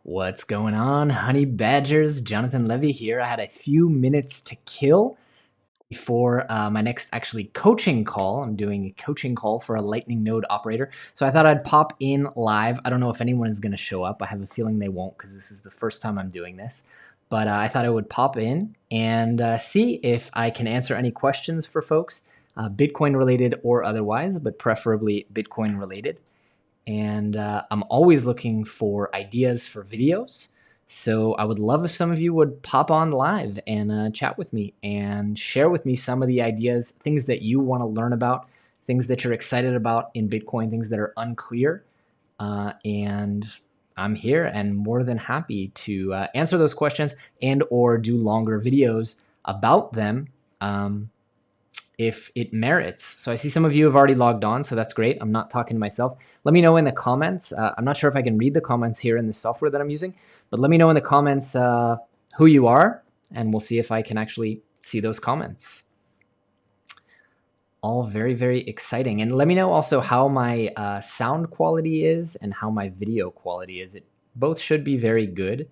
What's going on, honey badgers? Jonathan Levy here. I had a few minutes to kill before my next coaching call. I'm doing a coaching call for a Lightning node operator. So I thought I'd pop in live. I don't know if anyone is going to show up. I have a feeling they won't because this is the first time I'm doing this. But I thought I would pop in and see if I can answer any questions for folks, Bitcoin related or otherwise, but preferably Bitcoin related. And I'm always looking for ideas for videos. So I would love if some of you would pop on live and chat with me and share with me some of the ideas, things that you want to learn about, things that you're excited about in Bitcoin, things that are unclear. And I'm here and more than happy to answer those questions and or do longer videos about them. If it merits. So I see some of you have already logged on, so that's great. I'm not talking to myself. Let me know in the comments. I'm not sure if I can read the comments here in the software that I'm using, but let me know in the comments who you are, and we'll see if I can actually see those comments. All very, very exciting. And let me know also how my sound quality is and how my video quality is. It both should be very good,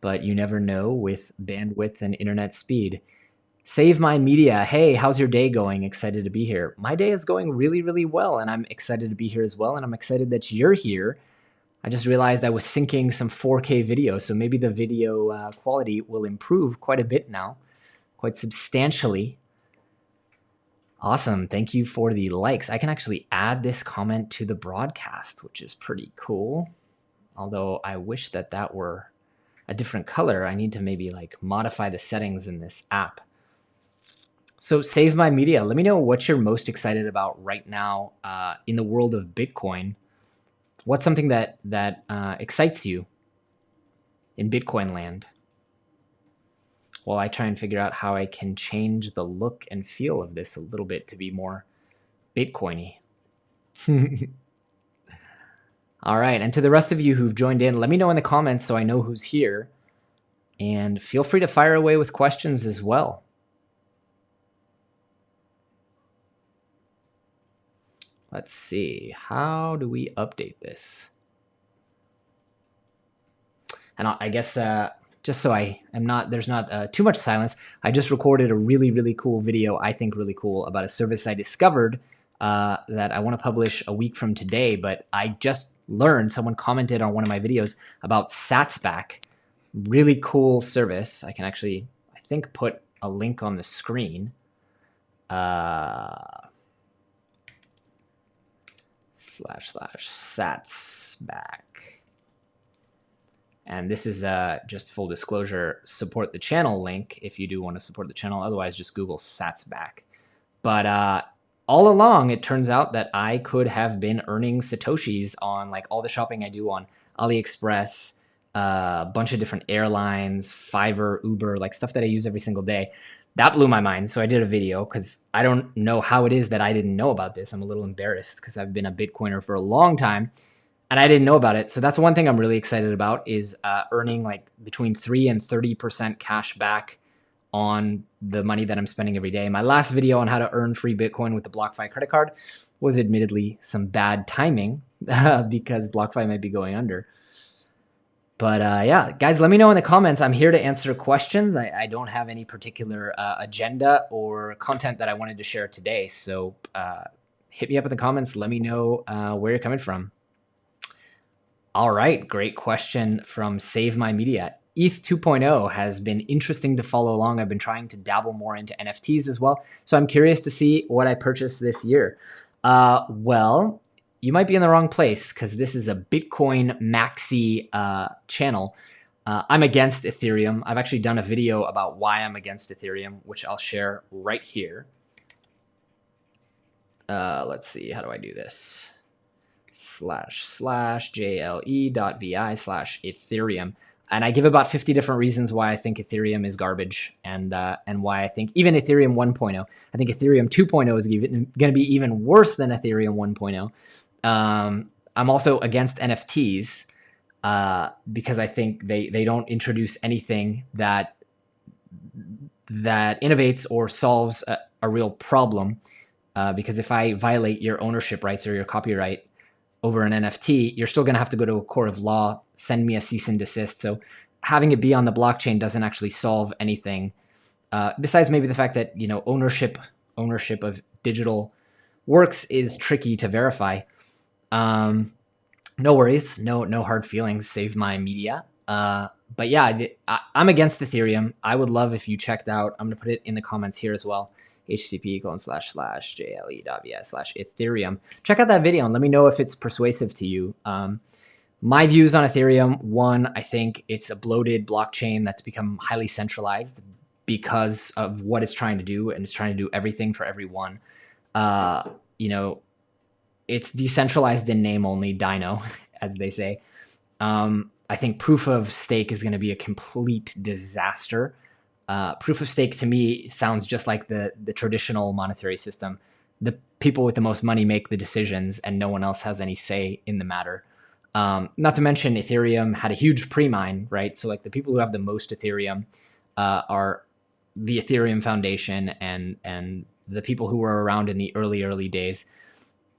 but you never know with bandwidth and internet speed. Save My Media. Hey, how's your day going? Excited to be here. My day is going really, really well, and I'm excited to be here as well, and I'm excited that you're here. I just realized I was syncing some 4K video, so maybe the video quality will improve quite a bit now, quite substantially. Awesome. Thank you for the likes. I can actually add this comment to the broadcast, which is pretty cool, although I wish that that were a different color. I need to maybe like modify the settings in this app. So Save My Media, let me know what you're most excited about right now in the world of Bitcoin. What's something that excites you in Bitcoin land? While I try and figure out how I can change the look and feel of this a little bit to be more Bitcoiny. All right, and to the rest of you who've joined in, let me know in the comments so I know who's here. And feel free to fire away with questions as well. Let's see, how do we update this? And I guess just so there's not too much silence, I just recorded a really, really cool video, I think really cool, about a service I discovered that I want to publish a week from today, but I just learned, someone commented on one of my videos about SatsBack. Really cool service. I can actually, I think, put a link on the screen. //SatsBack. And this is just full disclosure, support the channel link if you do want to support the channel. Otherwise, just Google SatsBack. But all along, it turns out that I could have been earning Satoshis on like all the shopping I do on AliExpress, a bunch of different airlines, Fiverr, Uber, like stuff that I use every single day. That blew my mind, so I did a video because I don't know how it is that I didn't know about this. I'm a little embarrassed because I've been a Bitcoiner for a long time and I didn't know about it. So that's one thing I'm really excited about is earning like between 3 and 30% cash back on the money that I'm spending every day. My last video on how to earn free Bitcoin with the BlockFi credit card was admittedly some bad timing because BlockFi might be going under. But yeah, guys, let me know in the comments. I'm here to answer questions. I don't have any particular agenda or content that I wanted to share today. So hit me up in the comments. Let me know where you're coming from. All right, great question from Save My Media. ETH 2.0 has been interesting to follow along. I've been trying to dabble more into NFTs as well. So I'm curious to see what I purchased this year. Well, you might be in the wrong place because this is a Bitcoin maxi channel. I'm against Ethereum. I've actually done a video about why I'm against Ethereum, which I'll share right here. Let's see, how do I do this? //jle.vi/Ethereum. And I give about 50 different reasons why I think Ethereum is garbage and why I think even Ethereum 1.0, I think Ethereum 2.0 is going to be even worse than Ethereum 1.0. I'm also against NFTs because I think they don't introduce anything that innovates or solves a real problem. Because if I violate your ownership rights or your copyright over an NFT, you're still going to have to go to a court of law, send me a cease and desist. So having it be on the blockchain doesn't actually solve anything. Besides maybe the fact that, ownership of digital works is tricky to verify. No worries, no hard feelings, save my media. But yeah, I'm against Ethereum. I would love if you checked out, I'm going to put it in the comments here as well, http://jle.vs/Ethereum. Check out that video and let me know if it's persuasive to you. My views on Ethereum, one, I think it's a bloated blockchain that's become highly centralized because of what it's trying to do, and it's trying to do everything for everyone. It's decentralized in name only, Dino, as they say. I think proof of stake is going to be a complete disaster. Proof of stake to me sounds just like the traditional monetary system. The people with the most money make the decisions and no one else has any say in the matter. Not to mention Ethereum had a huge pre-mine, right? So like the people who have the most Ethereum are the Ethereum Foundation and the people who were around in the early days.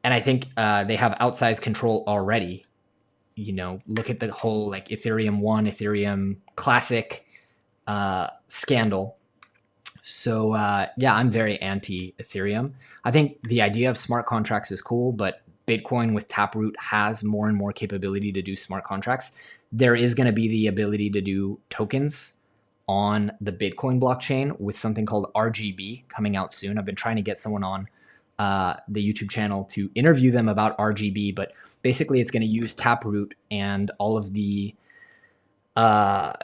And I think they have outsized control already. Look at the whole like Ethereum 1, Ethereum Classic scandal. So yeah, I'm very anti-Ethereum. I think the idea of smart contracts is cool, but Bitcoin with Taproot has more and more capability to do smart contracts. There is going to be the ability to do tokens on the Bitcoin blockchain with something called RGB coming out soon. I've been trying to get someone on the YouTube channel to interview them about RGB, but basically it's going to use Taproot and all of the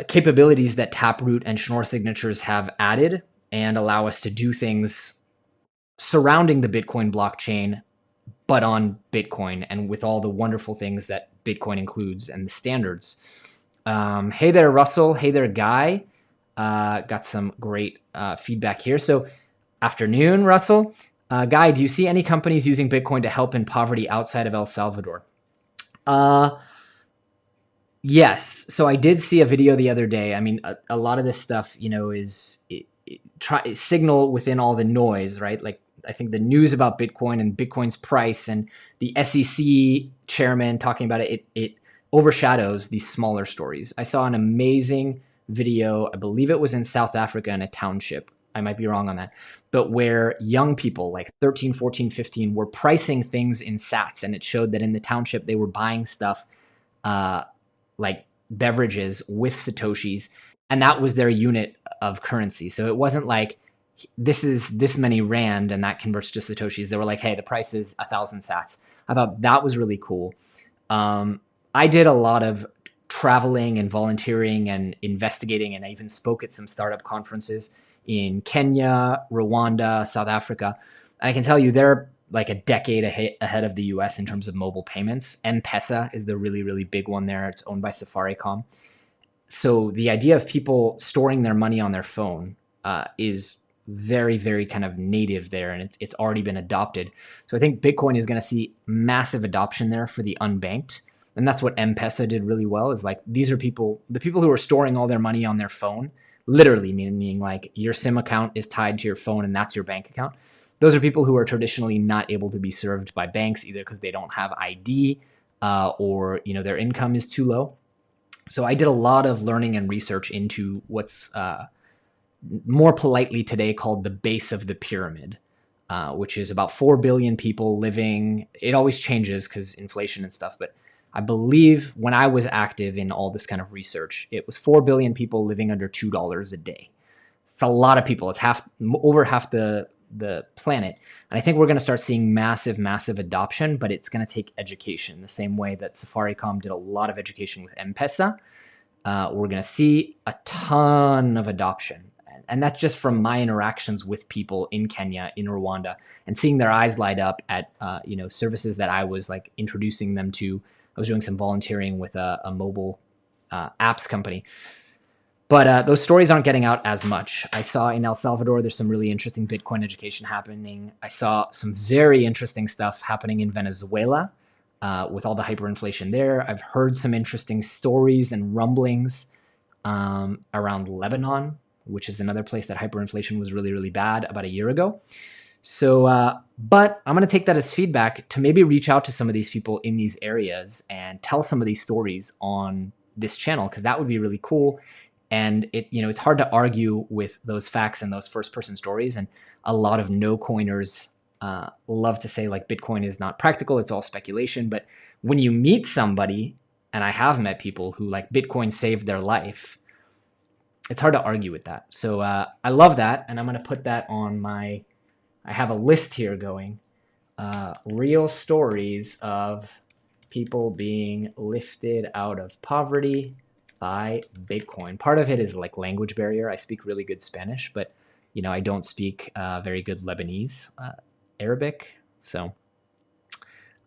capabilities that Taproot and Schnorr signatures have added and allow us to do things surrounding the Bitcoin blockchain, but on Bitcoin and with all the wonderful things that Bitcoin includes and the standards. Hey there, Russell. Hey there, Guy. Got some great feedback here. So afternoon, Russell. Guy, do you see any companies using Bitcoin to help in poverty outside of El Salvador? Yes. So I did see a video the other day. I mean, a lot of this stuff, is signal within all the noise, right? Like I think the news about Bitcoin and Bitcoin's price and the SEC chairman talking about it, it overshadows these smaller stories. I saw an amazing video. I believe it was in South Africa in a township. I might be wrong on that, but where young people like 13, 14, 15 were pricing things in sats. And it showed that in the township, they were buying stuff like beverages with Satoshis. And that was their unit of currency. So it wasn't like this is this many Rand and that converts to Satoshis. They were like, hey, the price is 1,000 sats. I thought that was really cool. I did a lot of traveling and volunteering and investigating, and I even spoke at some startup conferences in Kenya, Rwanda, South Africa. And I can tell you they're like a decade ahead of the US in terms of mobile payments. M-Pesa is the really, really big one there. It's owned by Safaricom. So the idea of people storing their money on their phone is very, very kind of native there, and it's already been adopted. So I think Bitcoin is going to see massive adoption there for the unbanked. And that's what M-Pesa did really well, is like these are the people who are storing all their money on their phone, literally meaning like your SIM account is tied to your phone and that's your bank account. Those are people who are traditionally not able to be served by banks either because they don't have ID or their income is too low. So I did a lot of learning and research into what's more politely today called the base of the pyramid, which is about 4 billion people living. It always changes because inflation and stuff, but I believe when I was active in all this kind of research, it was 4 billion people living under $2 a day. It's a lot of people. It's over half the planet. And I think we're going to start seeing massive, massive adoption, but it's going to take education the same way that Safaricom did a lot of education with M-Pesa. We're going to see a ton of adoption. And that's just from my interactions with people in Kenya, in Rwanda, and seeing their eyes light up at services that I was like introducing them to. I was doing some volunteering with a mobile apps company. But those stories aren't getting out as much. I saw in El Salvador, there's some really interesting Bitcoin education happening. I saw some very interesting stuff happening in Venezuela with all the hyperinflation there. I've heard some interesting stories and rumblings around Lebanon, which is another place that hyperinflation was really, really bad about a year ago. So, but I'm going to take that as feedback to maybe reach out to some of these people in these areas and tell some of these stories on this channel, because that would be really cool. And it's hard to argue with those facts and those first person stories. And a lot of no coiners love to say like Bitcoin is not practical, it's all speculation. But when you meet somebody, and I have met people who like Bitcoin saved their life, it's hard to argue with that. So I love that. And I'm going to put that on I have a list here going, real stories of people being lifted out of poverty by Bitcoin. Part of it is like language barrier. I speak really good Spanish, but I don't speak very good Lebanese, Arabic. So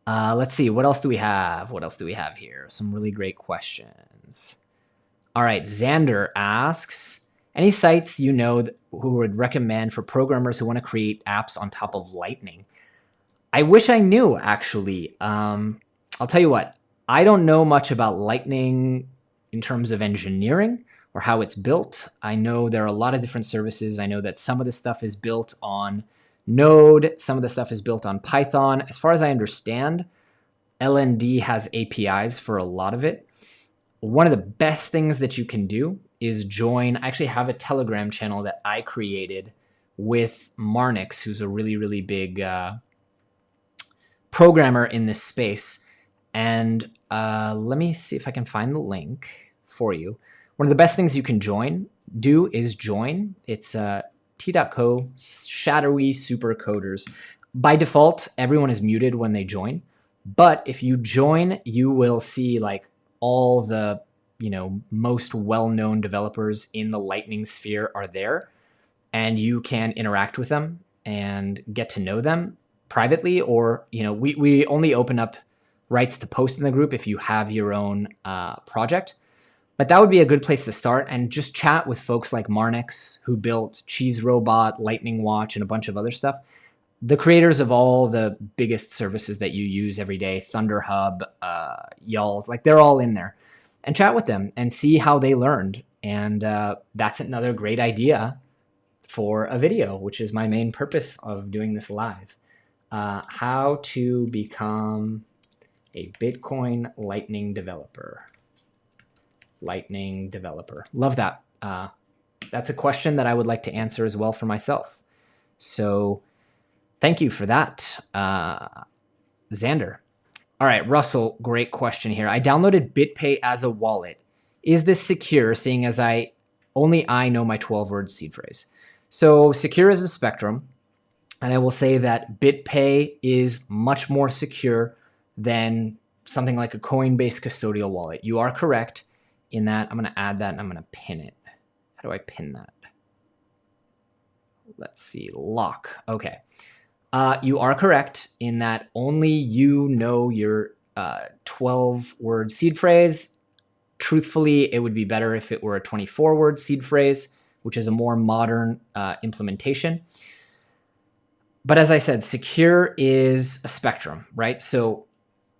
let's see, what else do we have? What else do we have here? Some really great questions. All right, Xander asks, any sites who would recommend for programmers who want to create apps on top of Lightning? I wish I knew, actually. I'll tell you what, I don't know much about Lightning in terms of engineering or how it's built. I know there are a lot of different services. I know that some of the stuff is built on Node, some of the stuff is built on Python. As far as I understand, LND has APIs for a lot of it. One of the best things that you can do is join. I actually have a Telegram channel that I created with Marnix, who's a really, really big programmer in this space. And let me see if I can find the link for you. One of the best things you can do is join. It's t.co shadowy supercoders. By default, everyone is muted when they join. But if you join, you will see like all the most well-known developers in the Lightning sphere are there, and you can interact with them and get to know them privately. Or we only open up rights to post in the group if you have your own project. But that would be a good place to start, and just chat with folks like Marnix, who built Cheese Robot, Lightning Watch, and a bunch of other stuff. The creators of all the biggest services that you use every day, ThunderHub, Yalls, like they're all in there. And chat with them and see how they learned. And that's another great idea for a video, which is my main purpose of doing this live. How to become a Bitcoin Lightning developer. Lightning developer. Love that. That's a question that I would like to answer as well for myself. So thank you for that, Xander. All right, Russell, great question here. I downloaded BitPay as a wallet. Is this secure, seeing as only I know my 12-word seed phrase? So secure is a spectrum, and I will say that BitPay is much more secure than something like a Coinbase custodial wallet. You are correct in that. I'm going to add that, and I'm going to pin it. How do I pin that? Let's see, lock. Okay. You are correct in that only you know your 12-word seed phrase. Truthfully, it would be better if it were a 24-word seed phrase, which is a more modern implementation. But as I said, secure is a spectrum, right? So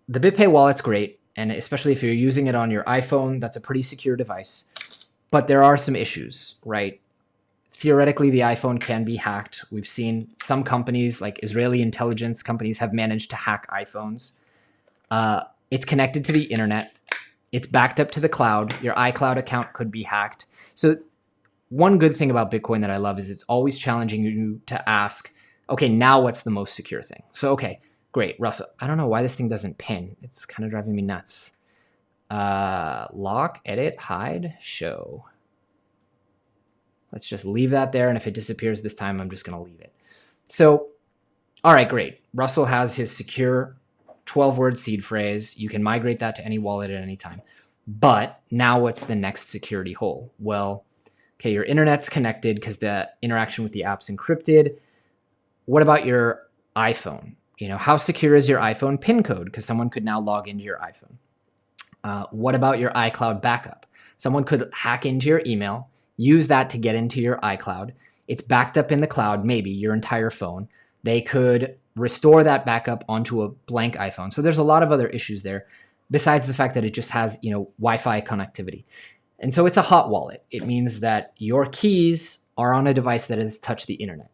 the BitPay wallet's great, and especially if you're using it on your iPhone, that's a pretty secure device. But there are some issues, right? Theoretically, the iPhone can be hacked. We've seen some companies, like Israeli intelligence companies, have managed to hack iPhones. It's connected to the internet. It's backed up to the cloud. Your iCloud account could be hacked. So one good thing about Bitcoin that I love is it's always challenging you to ask, okay, now what's the most secure thing? So, okay, great, Russell. I don't know why this thing doesn't pin. It's kind of driving me nuts. Lock, edit, hide, show. Let's just leave that there. And if it disappears this time, I'm just going to leave it. So, all right, great. Russell has his secure 12-word seed phrase. You can migrate that to any wallet at any time. But now what's the next security hole? Well, okay, your internet's connected because the interaction with the app's encrypted. What about your iPhone? How secure is your iPhone PIN code? Because someone could now log into your iPhone. What about your iCloud backup? Someone could hack into your email, use that to get into your iCloud. It's backed up in the cloud, maybe your entire phone. They could restore that backup onto a blank iPhone. So there's a lot of other issues there, besides the fact that it just has, Wi-Fi connectivity. And so it's a hot wallet. It means that your keys are on a device that has touched the internet.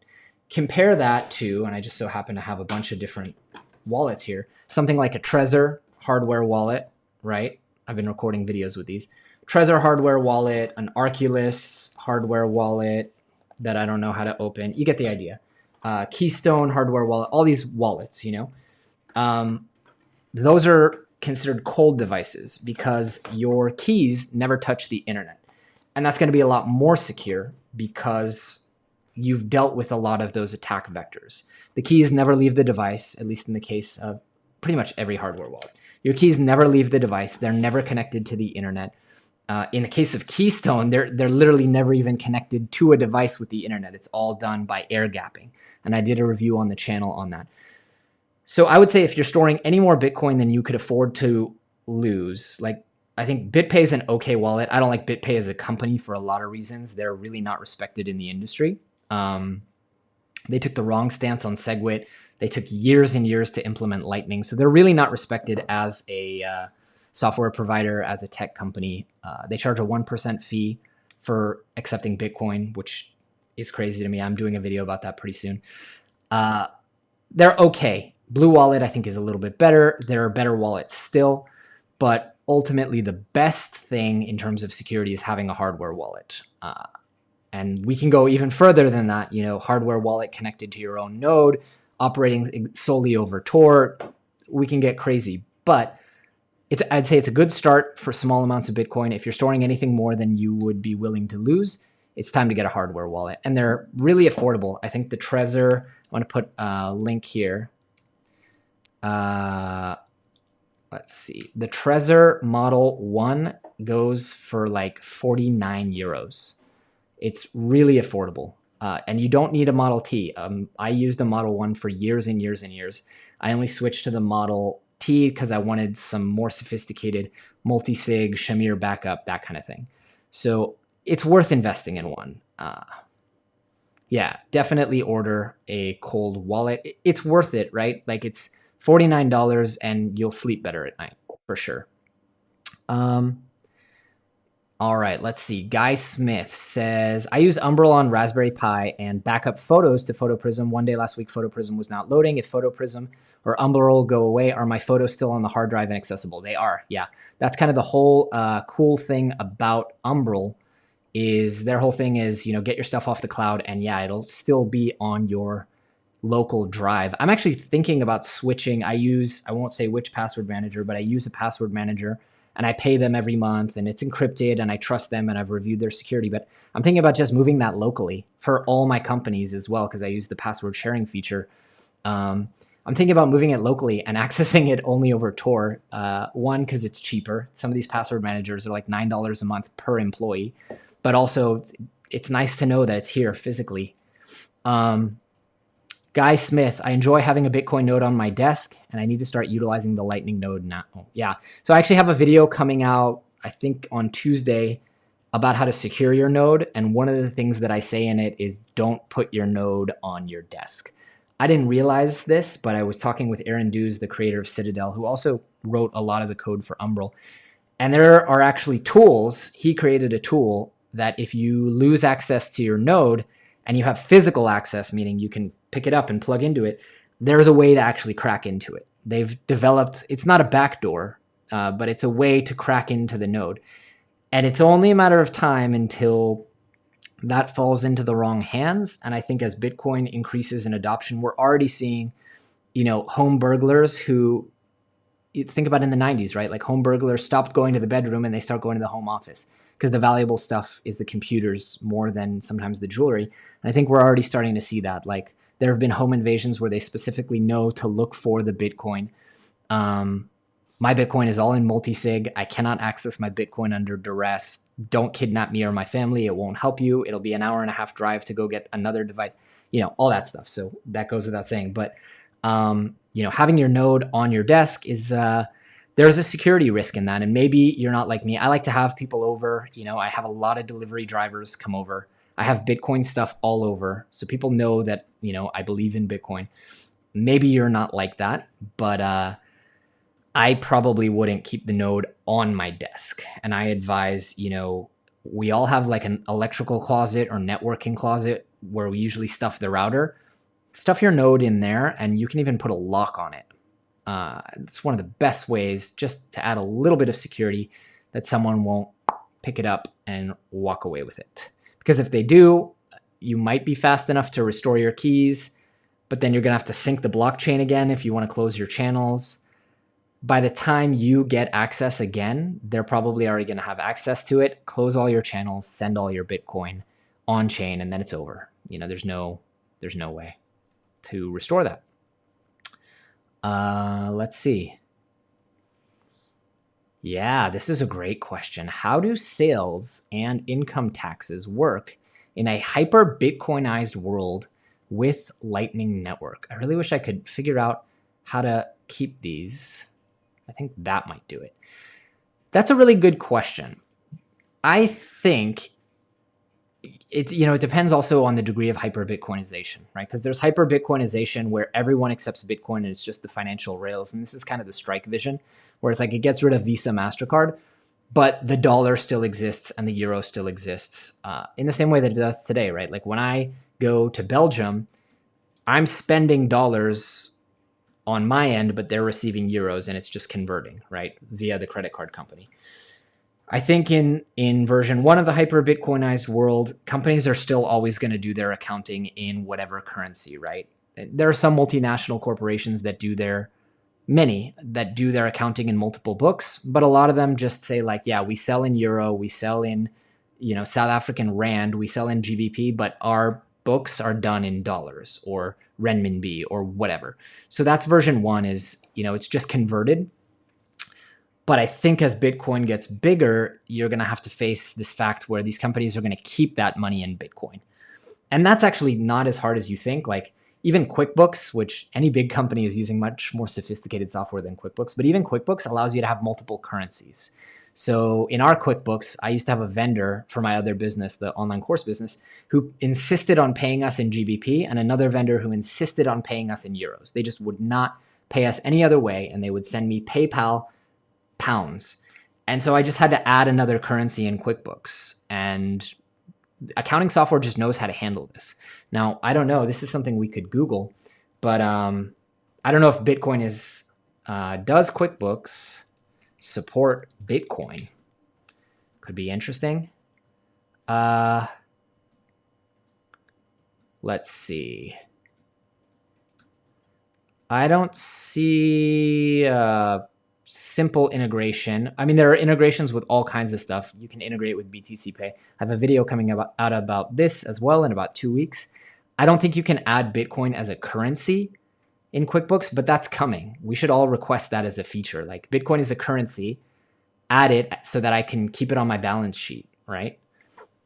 compare that to, and I just so happen to have a bunch of different wallets here, something like a Trezor hardware wallet, right? I've been recording videos with these. Trezor hardware wallet, an Arculus hardware wallet that I don't know how to open. You get the idea. Keystone hardware wallet, all these wallets, you know. Those are considered cold devices because your keys never touch the internet. And that's going to be a lot more secure because you've dealt with a lot of those attack vectors. The keys never leave the device, at least in the case of pretty much every hardware wallet. Your keys never leave the device. They're never connected to the internet. In the case of Keystone, they're literally never even connected to a device with the internet. It's all done by air gapping. And I did a review on the channel on that. So I would say if you're storing any more Bitcoin than you could afford to lose, like I think BitPay is an okay wallet. I don't like BitPay as a company for a lot of reasons. They're really not respected in the industry. They took the wrong stance on SegWit. They took years and years to implement Lightning. So they're really not respected as a software provider, as a tech company. They charge a 1% fee for accepting Bitcoin, which is crazy to me. I'm doing a video about that pretty soon. They're okay. Blue Wallet, I think, is a little bit better. There are better wallets still, but ultimately the best thing in terms of security is having a hardware wallet. And we can go even further than that, you know, hardware wallet connected to your own node, operating solely over Tor. We can get crazy, but I'd say it's a good start for small amounts of Bitcoin. If you're storing anything more than you would be willing to lose, it's time to get a hardware wallet. And they're really affordable. I think the Trezor, I want to put a link here. Let's see. The Trezor Model 1 goes for like 49 euros. It's really affordable. And you don't need a Model T. I used the Model 1 for years and years and years. I only switched to the Model T because I wanted some more sophisticated multi-sig, Shamir backup, that kind of thing. So it's worth investing in one. Yeah, definitely order a cold wallet. It's worth it, right? Like it's $49 and you'll sleep better at night for sure. All right, let's see. Guy Smith says, I use Umbrel on Raspberry Pi and backup photos to PhotoPrism. One day last week, PhotoPrism was not loading. If PhotoPrism or Umbrel go away, are my photos still on the hard drive and accessible? They are, yeah. That's kind of the whole cool thing about Umbrel is their whole thing is, you know, get your stuff off the cloud and yeah, it'll still be on your local drive. I'm actually thinking about switching. I won't say which password manager, but I use a password manager and I pay them every month and it's encrypted and I trust them and I've reviewed their security. But I'm thinking about just moving that locally for all my companies as well because I use the password sharing feature. I'm thinking about moving it locally and accessing it only over Tor. One, because it's cheaper. Some of these password managers are like $9 a month per employee. But also, it's nice to know that it's here physically. Guy Smith, I enjoy having a Bitcoin node on my desk, and I need to start utilizing the Lightning node now. Oh, yeah. So I actually have a video coming out, I think on Tuesday, about how to secure your node. And one of the things that I say in it is don't put your node on your desk. I didn't realize this, but I was talking with Aaron Dews, the creator of Citadel, who also wrote a lot of the code for Umbrel. And there are actually tools. He created a tool that if you lose access to your node and you have physical access, meaning you can pick it up and plug into it, there's a way to actually crack into it. They've developed, it's not a backdoor, but it's a way to crack into the node. And it's only a matter of time until that falls into the wrong hands. And I think as Bitcoin increases in adoption, we're already seeing, you know, home burglars who, think about in the 90s, right? Like home burglars stopped going to the bedroom and they start going to the home office because the valuable stuff is the computers more than sometimes the jewelry. And I think we're already starting to see that. Like there have been home invasions where they specifically know to look for the Bitcoin. My Bitcoin is all in multi-sig. I cannot access my Bitcoin under duress. Don't kidnap me or my family. It won't help you. It'll be an hour and a half drive to go get another device, you know, all that stuff. So that goes without saying. But, you know, having your node on your desk is, there's a security risk in that. And maybe you're not like me. I like to have people over. You know, I have a lot of delivery drivers come over. I have Bitcoin stuff all over. So people know that, you know, I believe in Bitcoin. Maybe you're not like that, but I probably wouldn't keep the node on my desk. And I advise, you know, we all have like an electrical closet or networking closet where we usually stuff the router. stuff your node in there, and you can even put a lock on it. It's one of the best ways just to add a little bit of security that someone won't pick it up and walk away with it. Because if they do, you might be fast enough to restore your keys, but then you're going to have to sync the blockchain again if you want to close your channels. By the time you get access again, they're probably already going to have access to it, close all your channels, send all your Bitcoin on chain, and then it's over. There's no way to restore that. Let's see. Yeah, this is a great question. How do sales and income taxes work in a hyper-Bitcoinized world with Lightning Network? I really wish I could figure out how to keep these. I think that might do it. That's a really good question. I think it depends also on the degree of hyper-Bitcoinization, right? Because there's hyper-Bitcoinization where everyone accepts Bitcoin and it's just the financial rails. And this is kind of the Strike vision, where it's like it gets rid of Visa, MasterCard, but the dollar still exists and the euro still exists in the same way that it does today, right? Like when I go to Belgium, I'm spending dollars on my end, but they're receiving euros and it's just converting, right, via the credit card company. I think in version 1 of the hyper-Bitcoinized world, companies are still always going to do their accounting in whatever currency, right? There are some multinational corporations that do their accounting in multiple books, but a lot of them just say like, yeah, we sell in euro, we sell in, South African rand, we sell in GBP, but our books are done in dollars or renminbi or whatever. So that's version 1 is, it's just converted. But I think as Bitcoin gets bigger, you're going to have to face this fact where these companies are going to keep that money in Bitcoin. And that's actually not as hard as you think. Like even QuickBooks, which any big company is using much more sophisticated software than QuickBooks, but even QuickBooks allows you to have multiple currencies. So in our QuickBooks, I used to have a vendor for my other business, the online course business, who insisted on paying us in GBP and another vendor who insisted on paying us in euros. They just would not pay us any other way, and they would send me PayPal pounds. And so I just had to add another currency in QuickBooks, and accounting software just knows how to handle this. Now, I don't know, this is something we could Google, but I don't know if Bitcoin does QuickBooks support Bitcoin? Could be interesting. Let's see. I don't see simple integration. I mean, there are integrations with all kinds of stuff. You can integrate with BTC Pay. I have a video coming out about this as well in about 2 weeks. I don't think you can add Bitcoin as a currency in QuickBooks, but that's coming. We should all request that as a feature. Like Bitcoin is a currency, add it so that I can keep it on my balance sheet, right?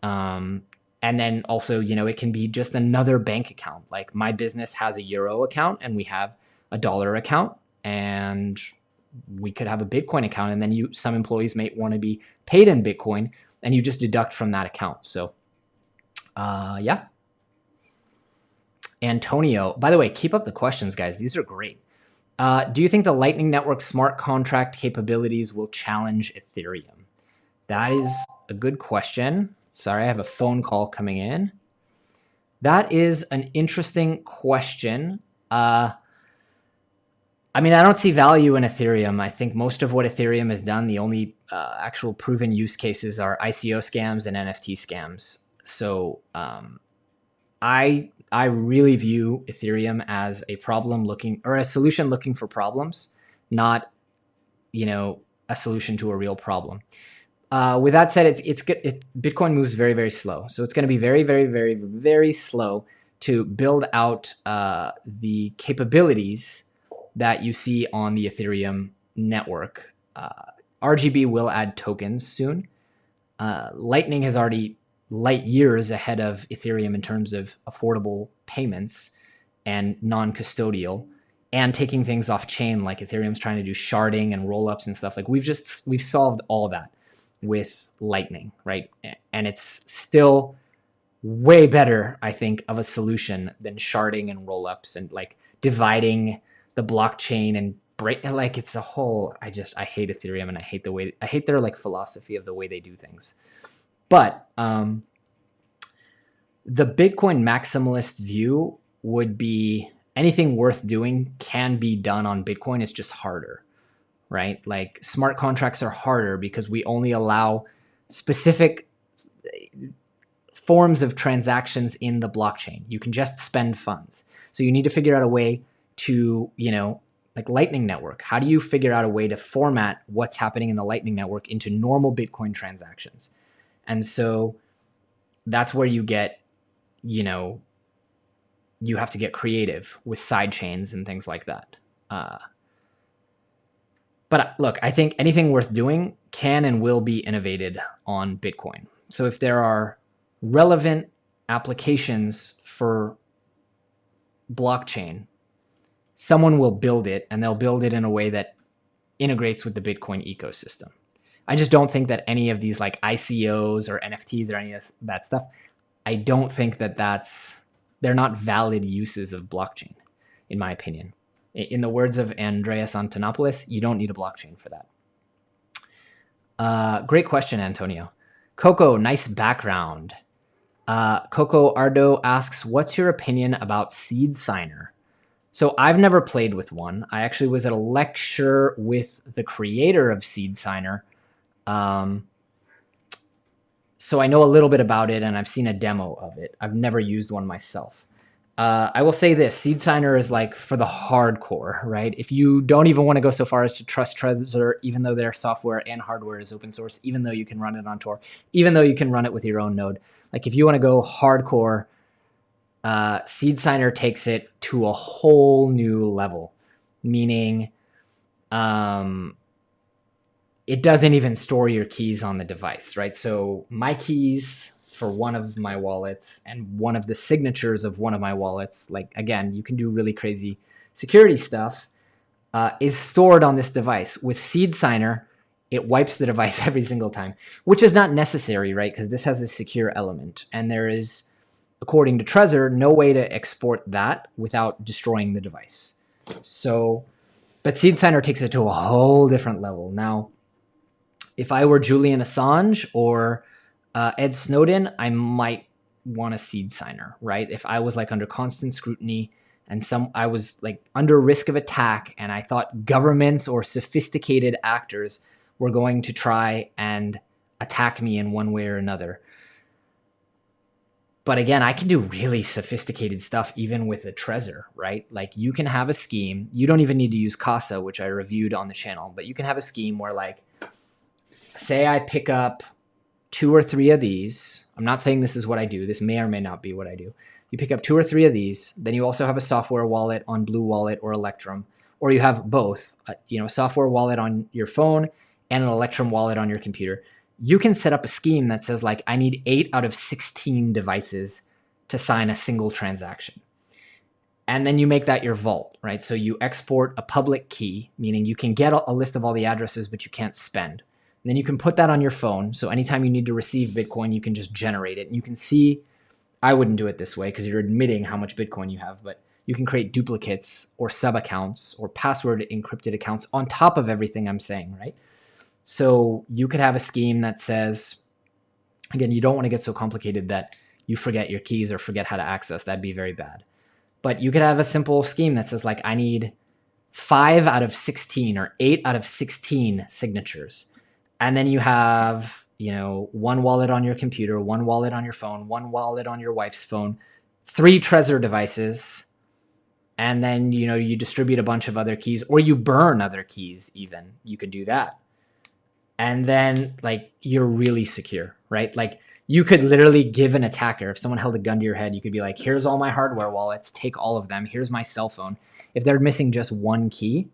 And then also, it can be just another bank account. Like my business has a euro account and we have a dollar account, and we could have a Bitcoin account, and then some employees may want to be paid in Bitcoin, and you just deduct from that account. So, yeah. Antonio, by the way, keep up the questions, guys. These are great. Do you think the Lightning Network smart contract capabilities will challenge Ethereum? That is a good question. Sorry, I have a phone call coming in. That is an interesting question. I don't see value in Ethereum. I think most of what Ethereum has done, the only actual proven use cases are ICO scams and NFT scams. So I really view Ethereum as a solution looking for problems, not, a solution to a real problem. With that said, it's good. Bitcoin moves very, very slow. So it's going to be very, very, very, very slow to build out the capabilities that you see on the Ethereum network. RGB will add tokens soon. Lightning has already light years ahead of Ethereum in terms of affordable payments and non-custodial, and taking things off chain. Like Ethereum's trying to do sharding and rollups and stuff. Like we've solved all that with Lightning, right? And it's still way better, I think, of a solution than sharding and rollups and like dividing the blockchain and it's a whole. I hate Ethereum, and I hate their like philosophy of the way they do things. But the Bitcoin maximalist view would be anything worth doing can be done on Bitcoin. It's just harder, right? Like smart contracts are harder because we only allow specific forms of transactions in the blockchain. You can just spend funds. So you need to figure out a way to, like Lightning Network. How do you figure out a way to format what's happening in the Lightning Network into normal Bitcoin transactions? And so that's where you get, you have to get creative with side chains and things like that. But look, I think anything worth doing can and will be innovated on Bitcoin. So if there are relevant applications for blockchain, someone will build it, and they'll build it in a way that integrates with the Bitcoin ecosystem. I just don't think that any of these like ICOs or NFTs or any of that stuff, I don't think that they're not valid uses of blockchain, in my opinion. In the words of Andreas Antonopoulos, you don't need a blockchain for that. Great question, Antonio. Coco, nice background. Coco Ardo asks, what's your opinion about SeedSigner? So I've never played with one. I actually was at a lecture with the creator of SeedSigner. So I know a little bit about it, and I've seen a demo of it. I've never used one myself. I will say this, SeedSigner is like for the hardcore, right? If you don't even want to go so far as to trust Trezor, even though their software and hardware is open source, even though you can run it on Tor, even though you can run it with your own node. Like if you want to go hardcore, SeedSigner takes it to a whole new level, meaning it doesn't even store your keys on the device, right? So my keys for one of my wallets and one of the signatures of one of my wallets, like again, you can do really crazy security stuff, is stored on this device. With SeedSigner, it wipes the device every single time, which is not necessary, right? Because this has a secure element, and there is, according to Trezor, no way to export that without destroying the device. So, but SeedSigner takes it to a whole different level. Now, if I were Julian Assange or Ed Snowden, I might want a SeedSigner, right? If I was like under constant scrutiny and I was like under risk of attack, and I thought governments or sophisticated actors were going to try and attack me in one way or another. But again, I can do really sophisticated stuff even with a Trezor, right? Like you can have a scheme. You don't even need to use Casa, which I reviewed on the channel, but you can have a scheme where, like, say I pick up 2 or 3 of these. I'm not saying this is what I do. This may or may not be what I do. You pick up 2 or 3 of these. Then you also have a software wallet on Blue Wallet or Electrum, or you have both, a software wallet on your phone and an Electrum wallet on your computer. You can set up a scheme that says, like, I need 8 out of 16 devices to sign a single transaction. And then you make that your vault, right? So you export a public key, meaning you can get a list of all the addresses, but you can't spend. And then you can put that on your phone. So anytime you need to receive Bitcoin, you can just generate it. And you can see, I wouldn't do it this way because you're admitting how much Bitcoin you have, but you can create duplicates or sub accounts or password encrypted accounts on top of everything I'm saying, right? So you could have a scheme that says, again, you don't want to get so complicated that you forget your keys or forget how to access. That'd be very bad. But you could have a simple scheme that says, like, I need 5 out of 16 or 8 out of 16 signatures. And then you have, 1 wallet on your computer, 1 wallet on your phone, 1 wallet on your wife's phone, 3 Trezor devices. And then, you distribute a bunch of other keys, or you burn other keys even. You could do that. And then, like, you're really secure, right? Like, you could literally give an attacker, if someone held a gun to your head, you could be like, here's all my hardware wallets, take all of them. Here's my cell phone. If they're missing just 1 key,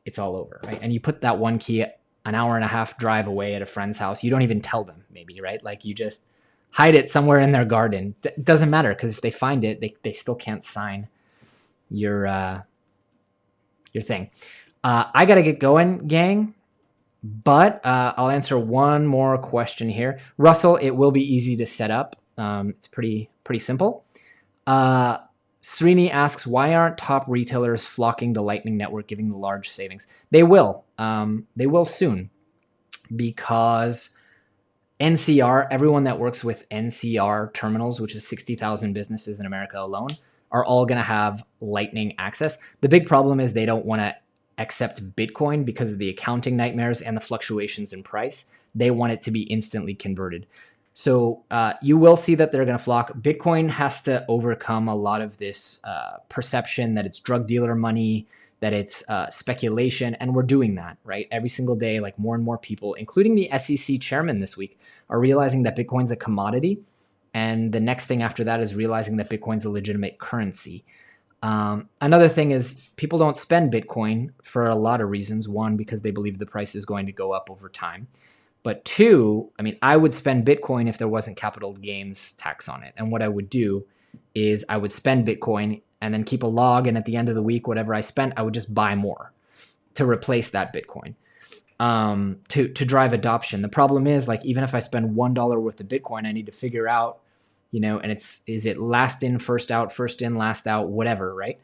it's all over, right? And you put that 1 key an hour and a half drive away at a friend's house. You don't even tell them, maybe, right? Like, you just hide it somewhere in their garden. It doesn't matter, because if they find it, they still can't sign your thing. I got to get going, gang. But I'll answer one more question here. Russell, it will be easy to set up. It's pretty simple. Srini asks, why aren't top retailers flocking to Lightning Network, giving the large savings? They will. They will soon, because NCR, everyone that works with NCR terminals, which is 60,000 businesses in America alone, are all going to have Lightning access. The big problem is they don't want to accept Bitcoin because of the accounting nightmares and the fluctuations in price. They want it to be instantly converted. So you will see that they're going to flock. Bitcoin has to overcome a lot of this perception that it's drug dealer money, that it's speculation, and we're doing that, right? Every single day, like more and more people, including the SEC chairman this week, are realizing that Bitcoin's a commodity. And the next thing after that is realizing that Bitcoin's a legitimate currency. Another thing is people don't spend Bitcoin for a lot of reasons. One, because they believe the price is going to go up over time. But two, I mean, I would spend Bitcoin if there wasn't capital gains tax on it. And what I would do is I would spend Bitcoin and then keep a log. And at the end of the week, whatever I spent, I would just buy more to replace that Bitcoin, to drive adoption. The problem is, like, even if I spend $1 worth of Bitcoin, I need to figure out, and is it last in, first out, first in, last out, whatever, right?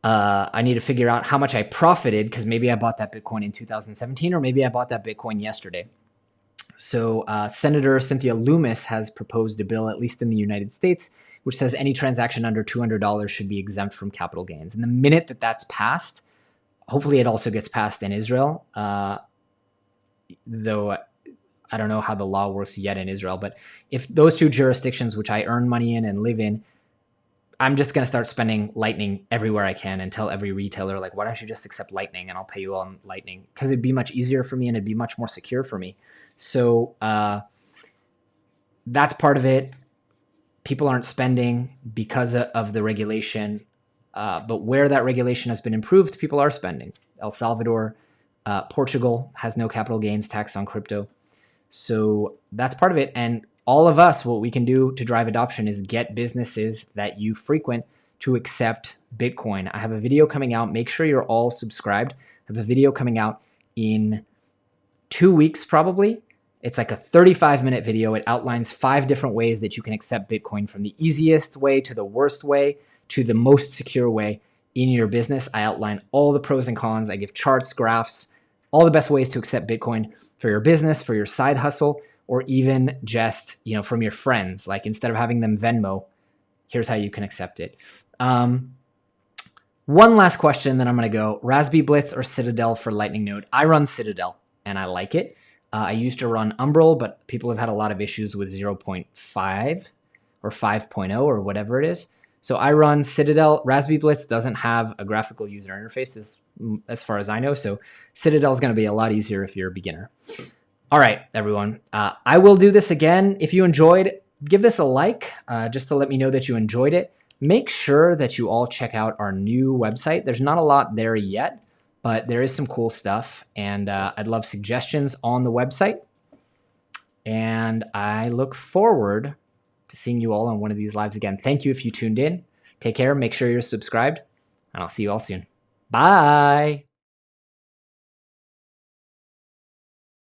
I need to figure out how much I profited because maybe I bought that Bitcoin in 2017 or maybe I bought that Bitcoin yesterday. So Senator Cynthia Lummis has proposed a bill, at least in the United States, which says any transaction under $200 should be exempt from capital gains. And the minute that that's passed, hopefully it also gets passed in Israel, though I don't know how the law works yet in Israel. But if those two jurisdictions, which I earn money in and live in, I'm just going to start spending Lightning everywhere I can and tell every retailer, like, why don't you just accept Lightning and I'll pay you on Lightning? Because it'd be much easier for me and it'd be much more secure for me. So that's part of it. People aren't spending because of the regulation. But where that regulation has been improved, people are spending. El Salvador, Portugal has no capital gains tax on crypto. So that's part of it. And all of us, what we can do to drive adoption is get businesses that you frequent to accept Bitcoin. I have a video coming out. Make sure you're all subscribed. I have a video coming out in 2 weeks, probably. It's like a 35-minute video. It outlines 5 different ways that you can accept Bitcoin, from the easiest way to the worst way to the most secure way in your business. I outline all the pros and cons. I give charts, graphs, all the best ways to accept Bitcoin for your business, for your side hustle, or even just, from your friends. Like, instead of having them Venmo, here's how you can accept it. One last question, then I'm going to go. RaspiBlitz or Citadel for Lightning Node? I run Citadel, and I like it. I used to run Umbrel, but people have had a lot of issues with 0.5 or 5.0 or whatever it is. So I run Citadel. RaspiBlitz doesn't have a graphical user interface as far as I know. So Citadel is going to be a lot easier if you're a beginner. All right, everyone. I will do this again. If you enjoyed, give this a like, just to let me know that you enjoyed it. Make sure that you all check out our new website. There's not a lot there yet, but there is some cool stuff. And I'd love suggestions on the website. And I look forward to seeing you all on one of these lives again. Thank you if you tuned in. Take care. Make sure you're subscribed. And I'll see you all soon. Bye.